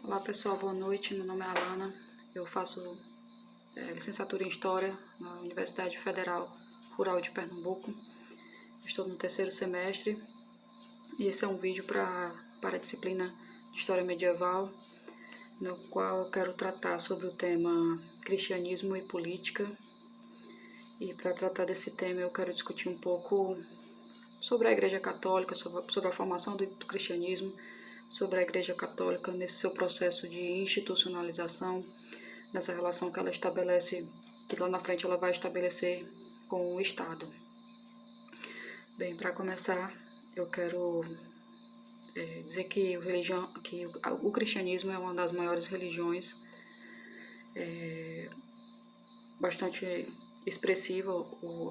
Olá pessoal, boa noite, meu nome é Alana, eu faço licenciatura em História na Universidade Federal Rural de Pernambuco, estou no terceiro semestre e esse é um vídeo para a disciplina de História Medieval, no qual eu quero tratar sobre o tema Cristianismo e Política. E para tratar desse tema eu quero discutir um pouco sobre a Igreja Católica, sobre a formação do cristianismo, sobre a Igreja Católica nesse seu processo de institucionalização, nessa relação que ela estabelece, que lá na frente ela vai estabelecer com o Estado. Bem, para começar, eu quero dizer que o cristianismo é uma das maiores religiões, bastante expressiva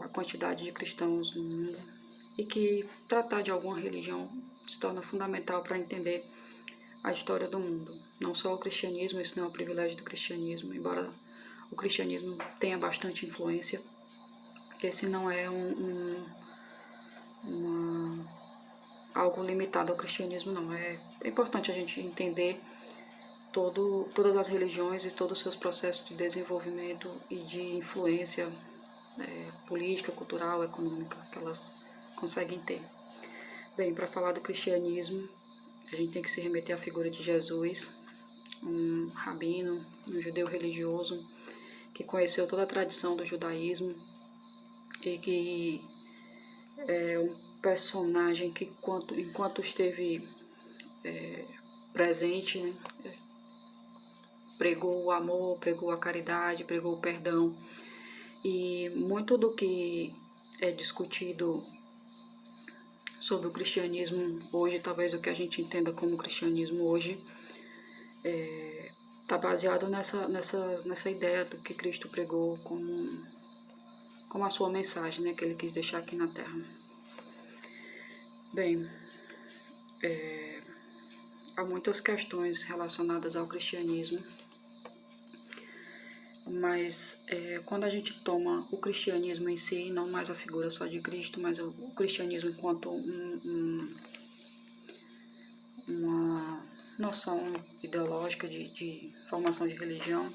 a quantidade de cristãos no mundo, e que tratar de alguma religião se torna fundamental para entender a história do mundo. Não só o cristianismo, isso não é um privilégio do cristianismo, embora o cristianismo tenha bastante influência, esse não é algo limitado ao cristianismo, não. É importante a gente entender todas as religiões e todos os seus processos de desenvolvimento e de influência política, cultural, econômica que elas conseguem ter. Bem, para falar do cristianismo, a gente tem que se remeter à figura de Jesus, um rabino, um judeu religioso, que conheceu toda a tradição do judaísmo e que é um personagem que, enquanto esteve presente, né, pregou o amor, pregou a caridade, pregou o perdão. E muito do que é discutido sobre o cristianismo hoje, talvez o que a gente entenda como cristianismo hoje, está baseado nessa ideia do que Cristo pregou como a sua mensagem, né, que ele quis deixar aqui na Terra. Bem, há muitas questões relacionadas ao cristianismo, mas quando a gente toma o cristianismo em si, não mais a figura só de Cristo, mas o cristianismo enquanto uma noção ideológica de formação de religião,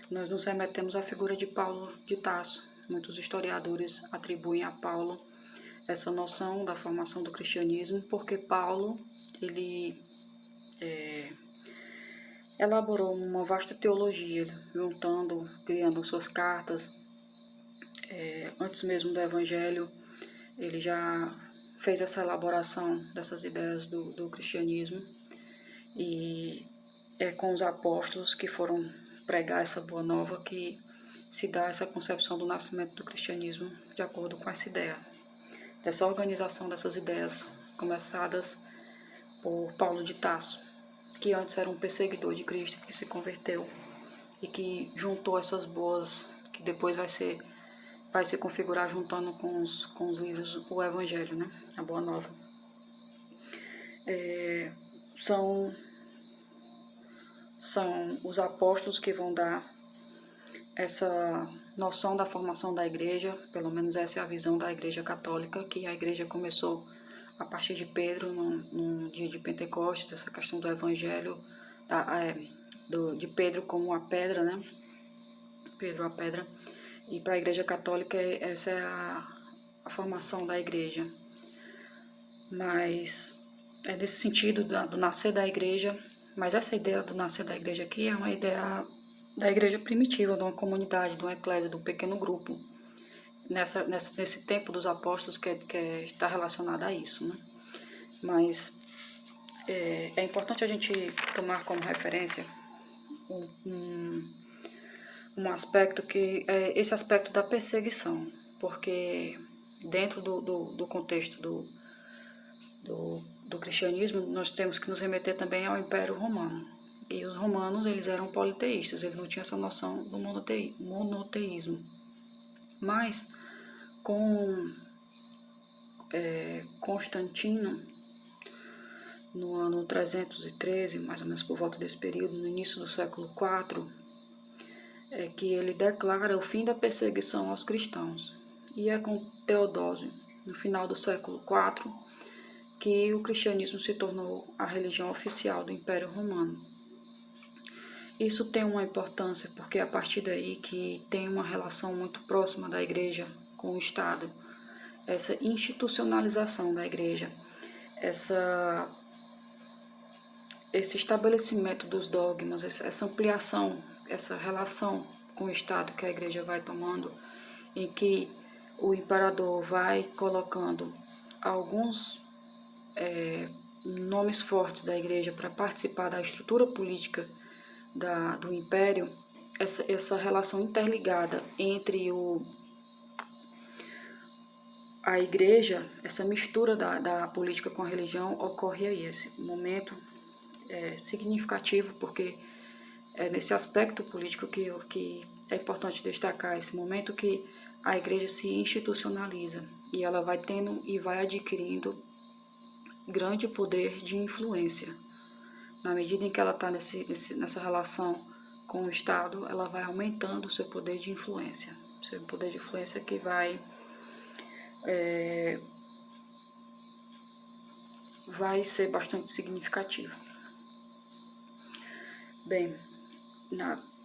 nós nos remetemos à figura de Paulo de Tarso. Muitos historiadores atribuem a Paulo essa noção da formação do cristianismo, porque Paulo, ele elaborou uma vasta teologia, juntando, criando suas cartas. Antes mesmo do Evangelho, ele já fez essa elaboração dessas ideias do cristianismo, e é com os apóstolos que foram pregar essa boa nova que se dá essa concepção do nascimento do cristianismo de acordo com essa ideia, dessa organização dessas ideias começadas por Paulo de Tarso, que antes era um perseguidor de Cristo, que se converteu e que juntou essas boas, que depois vai se configurar juntando com os livros o Evangelho, né? A Boa Nova. São os apóstolos que vão dar essa noção da formação da igreja, pelo menos essa é a visão da Igreja Católica, que a igreja começou a partir de Pedro, no dia de Pentecostes, essa questão do Evangelho, de Pedro como a pedra, né? Pedro a pedra. E para a Igreja Católica essa é a formação da igreja. Mas é nesse sentido do nascer da igreja, mas essa ideia do nascer da igreja aqui é uma ideia da igreja primitiva, de uma comunidade, de uma eclésia, de um pequeno grupo, nesse tempo dos apóstolos que está relacionado a isso, né? Mas é importante a gente tomar como referência um aspecto que é esse aspecto da perseguição, porque dentro do contexto do cristianismo nós temos que nos remeter também ao Império Romano, e os romanos eles eram politeístas, eles não tinham essa noção do monoteísmo, mas com Constantino, no ano 313, mais ou menos por volta desse período, no início do século IV, é que ele declara o fim da perseguição aos cristãos. E é com Teodósio, no final do século IV, que o cristianismo se tornou a religião oficial do Império Romano. Isso tem uma importância porque é a partir daí que tem uma relação muito próxima da igreja com o Estado, essa institucionalização da igreja, esse estabelecimento dos dogmas, essa ampliação, essa relação com o Estado que a igreja vai tomando, em que o imperador vai colocando alguns nomes fortes da igreja para participar da estrutura política do império, essa relação interligada entre a igreja, essa mistura da política com a religião, ocorre aí, esse momento significativo, porque é nesse aspecto político que é importante destacar, esse momento que a igreja se institucionaliza e ela vai tendo e vai adquirindo grande poder de influência. Na medida em que ela está nessa relação com o Estado, ela vai aumentando o seu poder de influência. Seu poder de influência que vai ser bastante significativo. Bem,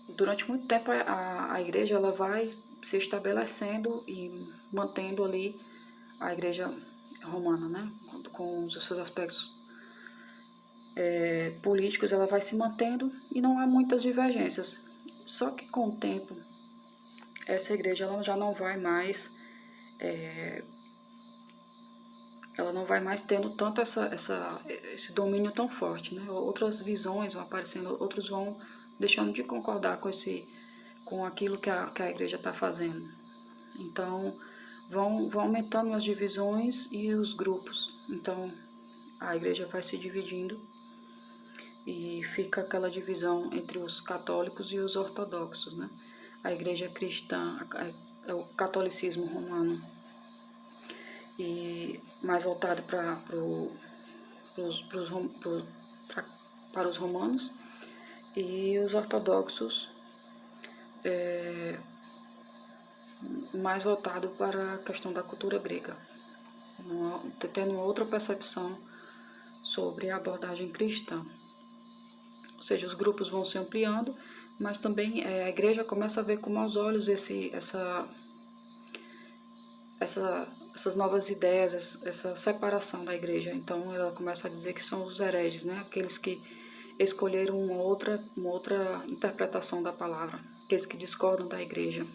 durante muito tempo a igreja ela vai se estabelecendo e mantendo ali a igreja romana, né, com os seus aspectos políticos, ela vai se mantendo e não há muitas divergências. Só que com o tempo essa igreja ela já não vai mais tendo tanto esse domínio tão forte, né? Outras visões vão aparecendo, outros vão deixando de concordar com aquilo que a igreja está fazendo. Então, vão aumentando as divisões e os grupos. Então, a igreja vai se dividindo e fica aquela divisão entre os católicos e os ortodoxos, né? A igreja cristã, é o catolicismo romano, e mais voltado para os romanos, e os ortodoxos mais voltado para a questão da cultura grega, tendo outra percepção sobre a abordagem cristã. Ou seja, os grupos vão se ampliando, mas também a igreja começa a ver com maus olhos essas novas ideias, essa separação da igreja. Então ela começa a dizer que são os hereges, né? Aqueles que escolheram uma outra interpretação da palavra, aqueles que discordam da igreja.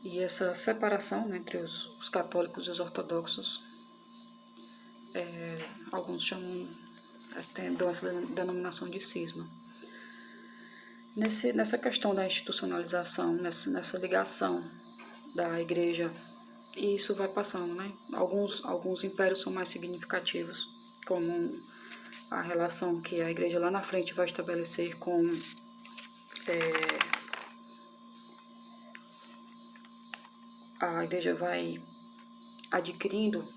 E essa separação, né, entre os católicos e os ortodoxos, alguns dão essa denominação de cisma. Nessa questão da institucionalização, nessa ligação da igreja, e isso vai passando, né? Alguns impérios são mais significativos, como a relação que a igreja lá na frente vai estabelecer com a igreja vai adquirindo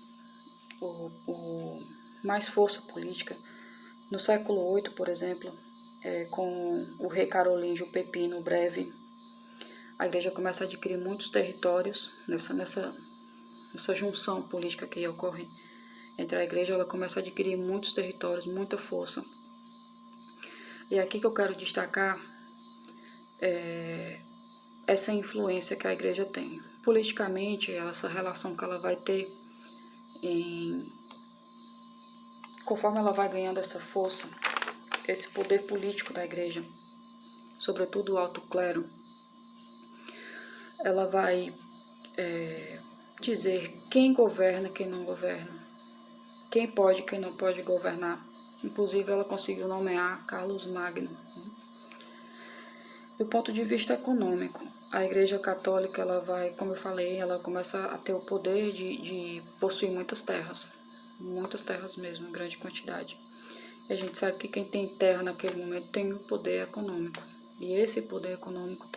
mais força política. No século VIII, por exemplo, com o rei carolíngio Pepino Breve, a igreja começa a adquirir muitos territórios. Nessa junção política que ocorre entre a igreja, ela começa a adquirir muitos territórios, muita força. E aqui que eu quero destacar essa influência que a igreja tem. Politicamente, essa relação que ela vai ter conforme ela vai ganhando essa força, esse poder político da igreja, sobretudo o alto clero, ela vai dizer quem governa, quem não governa, quem pode, quem não pode governar. Inclusive, ela conseguiu nomear Carlos Magno. Do ponto de vista econômico, a Igreja Católica, ela vai, como eu falei, ela começa a ter o poder de possuir muitas terras mesmo, em grande quantidade. E a gente sabe que quem tem terra naquele momento tem o poder econômico. E esse poder econômico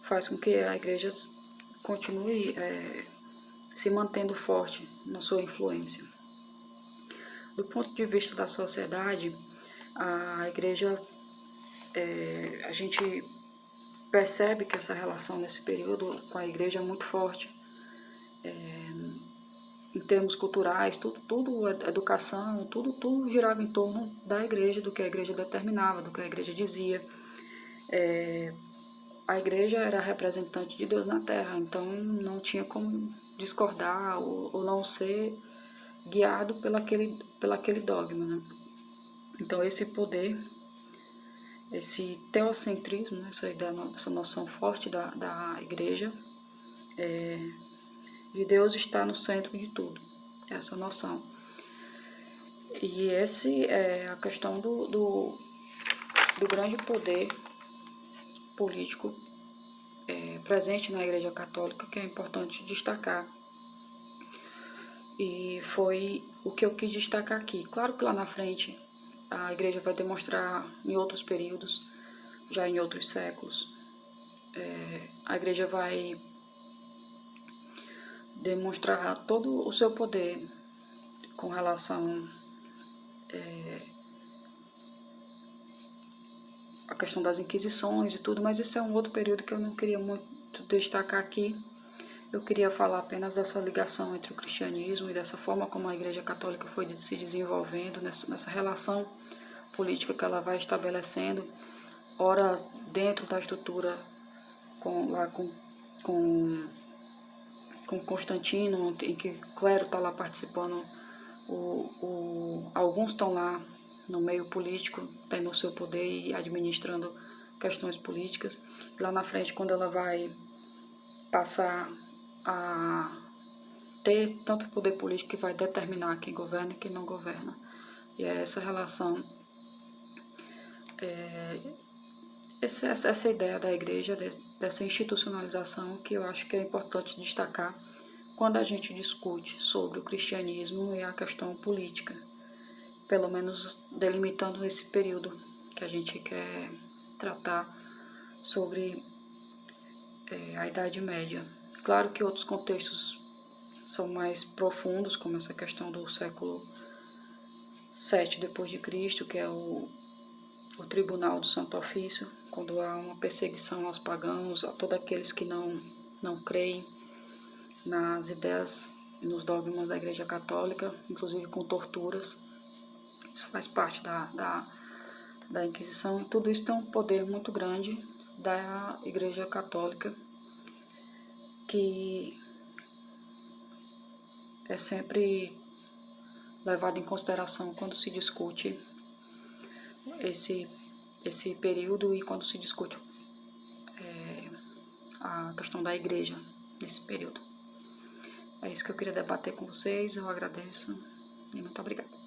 faz com que a Igreja continue se mantendo forte na sua influência. Do ponto de vista da sociedade, a Igreja, a gente percebe que essa relação nesse período com a igreja é muito forte. em termos culturais, tudo educação, tudo girava em torno da igreja, do que a igreja determinava, do que a igreja dizia. A igreja era a representante de Deus na terra, então não tinha como discordar ou não ser guiado pelaquele dogma, né? Então esse poder, esse teocentrismo, né, essa ideia, essa noção forte da igreja, de Deus está no centro de tudo, essa noção. E esse é a questão do grande poder político presente na Igreja Católica, que é importante destacar. E foi o que eu quis destacar aqui. Claro que lá na frente a Igreja vai demonstrar em outros períodos, já em outros séculos, a Igreja vai demonstrar todo o seu poder com relação à questão das inquisições e tudo, mas isso é um outro período que eu não queria muito destacar aqui. Eu queria falar apenas dessa ligação entre o cristianismo e dessa forma como a Igreja Católica foi se desenvolvendo, nessa relação política que ela vai estabelecendo, ora dentro da estrutura com Constantino, em que o clero está lá participando, alguns estão lá no meio político, tendo o seu poder e administrando questões políticas. E lá na frente, quando ela vai passar a ter tanto poder político que vai determinar quem governa e quem não governa. E é essa relação, essa ideia da igreja, dessa institucionalização, que eu acho que é importante destacar quando a gente discute sobre o cristianismo e a questão política, pelo menos delimitando esse período que a gente quer tratar sobre a Idade Média. Claro que outros contextos são mais profundos, como essa questão do século VII depois de Cristo, que é o Tribunal do Santo Ofício, quando há uma perseguição aos pagãos, a todos aqueles que não creem nas ideias e nos dogmas da Igreja Católica, inclusive com torturas. Isso faz parte da Inquisição, e tudo isso tem um poder muito grande da Igreja Católica, que é sempre levado em consideração quando se discute esse período e quando se discute a questão da igreja nesse período. É isso que eu queria debater com vocês, eu agradeço e muito obrigada.